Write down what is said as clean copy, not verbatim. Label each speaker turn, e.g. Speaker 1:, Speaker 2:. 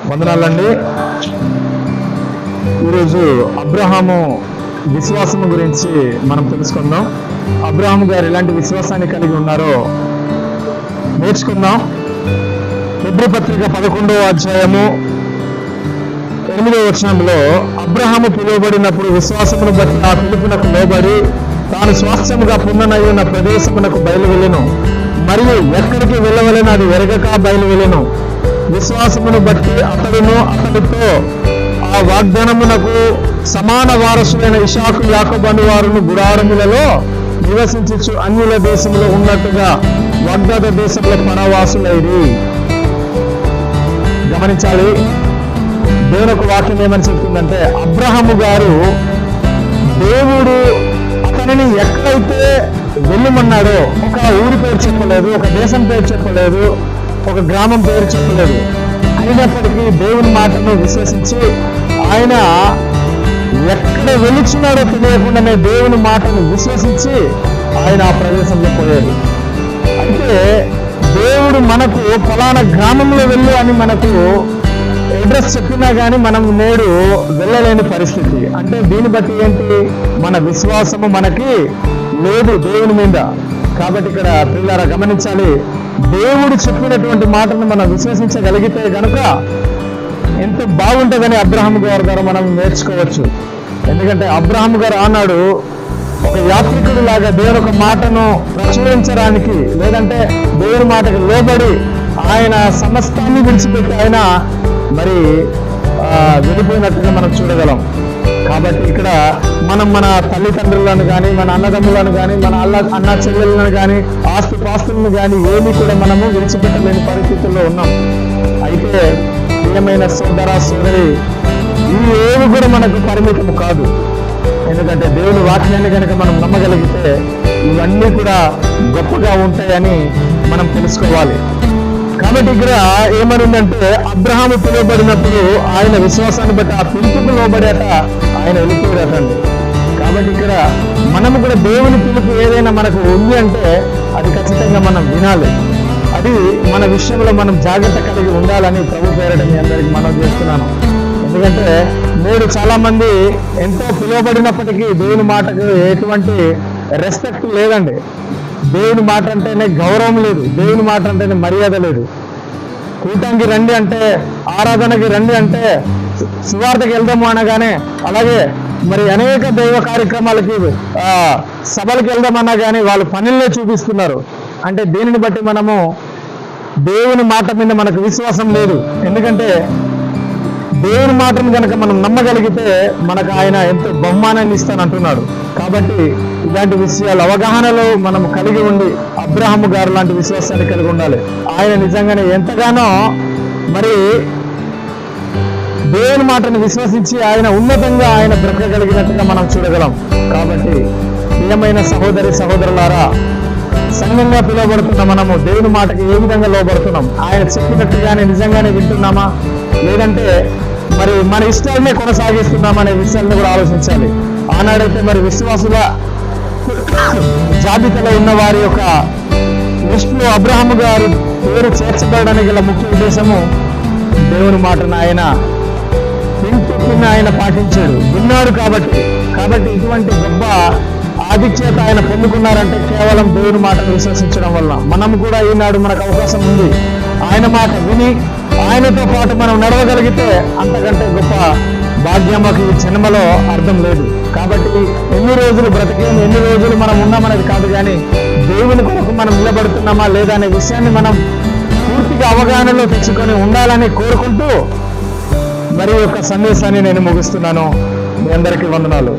Speaker 1: వందనాలండి. ఈరోజు అబ్రహాము విశ్వాసం గురించి మనం తెలుసుకుందాం. అబ్రహాము గారు ఎలాంటి విశ్వాసాన్ని కలిగి ఉన్నారో నేర్చుకుందాం. హెబ్రీ పత్రిక 11వ అధ్యాయము 8వ వచనంలో అబ్రహాము పిలువబడినప్పుడు విశ్వాసమును బట్టి ఆ పిలుపునకు లోబడి తాను స్వాస్థ్యముగా పొందనయ్యున్న ప్రదేశమునకు బయలువెళ్ళెను, మరియు ఎక్కడికి వెళ్ళవలెను అది ఎరగక బయలువెళ్ళెను. విశ్వాసమును బట్టి అతడును అతడితో ఆ వాగ్దానమునకు సమాన వారసులైన ఇషాకు యాకోబు అను వారును గుడారములలో నివసించు అన్యుల దేశంలో ఉన్నట్టుగా వాగ్దాత దేశంలో పరవాసులైరి. గమనించాలి, దేవుని ఒక వాక్యం ఏమని చెప్తుందంటే, అబ్రహాము గారు దేవుడు అతనిని ఎక్కడైతే వెళ్ళమన్నాడో ఒక ఊరి పేరు చెప్పలేదు, ఒక దేశం పేరు చెప్పలేదు, ఒక గ్రామం పేరు చెప్పలేదు. అయినప్పటికీ దేవుని మాటను విశ్వసించి ఆయన ఎక్కడ వెలుచున్నాడో తెలియకుండానే దేవుని మాటను విశ్వసించి ఆయన ఆ ప్రదేశంలో పోయాడు. అయితే దేవుడు మనకు ఫలానా గ్రామంలో వెళ్ళు అని మనకు అడ్రస్ చెప్పినా కానీ మనం నేడు వెళ్ళలేని పరిస్థితి. అంటే దీన్ని బట్టి ఏంటి, మన విశ్వాసము మనకి లేదు దేవుని మీద. కాబట్టి ఇక్కడ పిల్లరా గమనించాలి, దేవుడు చెప్పినటువంటి మాటను మనం విశ్వసించగలిగితే గనుక ఎంత బాగుంటుందని అబ్రహాము గారి ద్వారా మనం నేర్చుకోవచ్చు. ఎందుకంటే అబ్రహాము గారు ఆనాడు ఒక యాత్రికుడు లాగా దేవుని ఒక మాటను ప్రచురించడానికి, లేదంటే దేవుని మాటకు లోబడి ఆయన సమస్తాన్ని విడిచిపెట్టి ఆయన మరి వెళ్ళిపోయినట్టుగా మనం చూడగలం. కాబట్టి ఇక్కడ మనం మన తల్లిదండ్రులను కానీ, మన అన్నదమ్ములను కానీ, మన అన్న చెల్లెలను కానీ, ఆస్తిపాస్తులను కానీ ఏమీ కూడా మనము విడిచిపెట్టలేని పరిస్థితుల్లో ఉన్నాం. అయితే ప్రియమైన సోదర సోదరి, ఈ ఏవి కూడా మనకు పరిమితం కాదు. ఎందుకంటే దేవుని వాక్యాన్ని కనుక మనం నమ్మగలిగితే ఇవన్నీ కూడా గొప్పగా ఉంటాయని మనం తెలుసుకోవాలి. కాబట్టి ఇక్కడ ఏమనుందంటే, అబ్రహాము పిలువబడినప్పుడు ఆయన విశ్వాసాన్ని బట్టి ఆ పిలుపుకు లోబడేట ఆయన వెళ్ళిపోయాడటండి. కాబట్టి ఇక్కడ మనము కూడా దేవుని పిలుపు ఏదైనా మనకు ఉంది అంటే అది ఖచ్చితంగా మనం వినాలి. అది మన విషయంలో మనం జాగ్రత్త కలిగి ఉండాలని ప్రభు పేరట మీ అందరికీ మనం చేస్తున్నాను. ఎందుకంటే నేడు చాలా మంది ఎంతో పిలువబడినప్పటికీ దేవుని మాటకు ఎటువంటి రెస్పెక్ట్ లేదండి. దేవుని మాట అంటేనే గౌరవం లేదు, దేవుని మాట అంటేనే మర్యాద లేదు. కూటానికి రండి అంటే, ఆరాధనకి రండి అంటే, సువార్తకి వెళ్దాము అనగానే, అలాగే మరి అనేక దైవ కార్యక్రమాలకి సభలకు వెళ్దామన్నా కానీ వాళ్ళు పనుల్లో చూపిస్తున్నారు. అంటే దీనిని బట్టి మనము దేవుని మాట మీద మనకు విశ్వాసం లేదు. ఎందుకంటే దేవుని మాటను కనుక మనం నమ్మగలిగితే మనకు ఆయన ఎంతో బహుమానాన్ని ఇస్తానంటున్నాడు. కాబట్టి ఇలాంటి విషయాలు అవగాహనలో మనం కలిగి ఉండి అబ్రహాము గారు లాంటి విశ్వాసాన్ని కలిగి ఉండాలి. ఆయన నిజంగానే ఎంతగానో మరి దేవుని మాటను విశ్వసించి ఆయన ఉన్నతంగా ఆయన బ్రతకగలిగినట్టుగా మనం చూడగలం. కాబట్టి ప్రియమైన సహోదరి సహోదరులారా, సంఘంగా పిలువబడుతున్న మనము దేవుని మాటకి ఏ విధంగా లోబడుతున్నాం? ఆయన చెప్పినట్టుగానే నిజంగానే వింటున్నామా, లేదంటే మరి మన ఇష్టాలనే కొనసాగిస్తున్నామా అనే విషయాన్ని కూడా ఆలోచించాలి. ఆనాడైతే మరి విశ్వాసుల జాబితాలో ఉన్న వారి యొక్క లిస్టులో అబ్రహాము గారు పేరు చేర్చబడడానికి గల ముఖ్య ఉద్దేశము దేవుని మాటను ఆయన వింటున్న ఆయన పాటించాడు, విన్నాడు. కాబట్టి ఇటువంటి గొప్ప ఆధిక్యత ఆయన పొందుకున్నారంటే కేవలం దేవుని మాటను విశ్వసించడం వల్ల. మనం కూడా ఈనాడు మనకు అవకాశం ఉంది. ఆయన మాట విని ఆయనతో పాటు మనం నడవగలిగితే అంతకంటే గొప్ప భాగ్యమకు ఈ జన్మలో అర్థం లేదు. కాబట్టి ఎన్ని రోజులు బ్రతికేము, ఎన్ని రోజులు మనం ఉన్నామనేది కాదు, కానీ దేవుని కొరకు మనం నిలబడుతున్నామా లేదా అనే విషయాన్ని మనం పూర్తిగా అవగాహనలో తెచ్చుకొని ఉండాలని కోరుకుంటూ మరి యొక్క సందేశాన్ని నేను ముగిస్తున్నాను. మీ అందరికీ వందనాలు.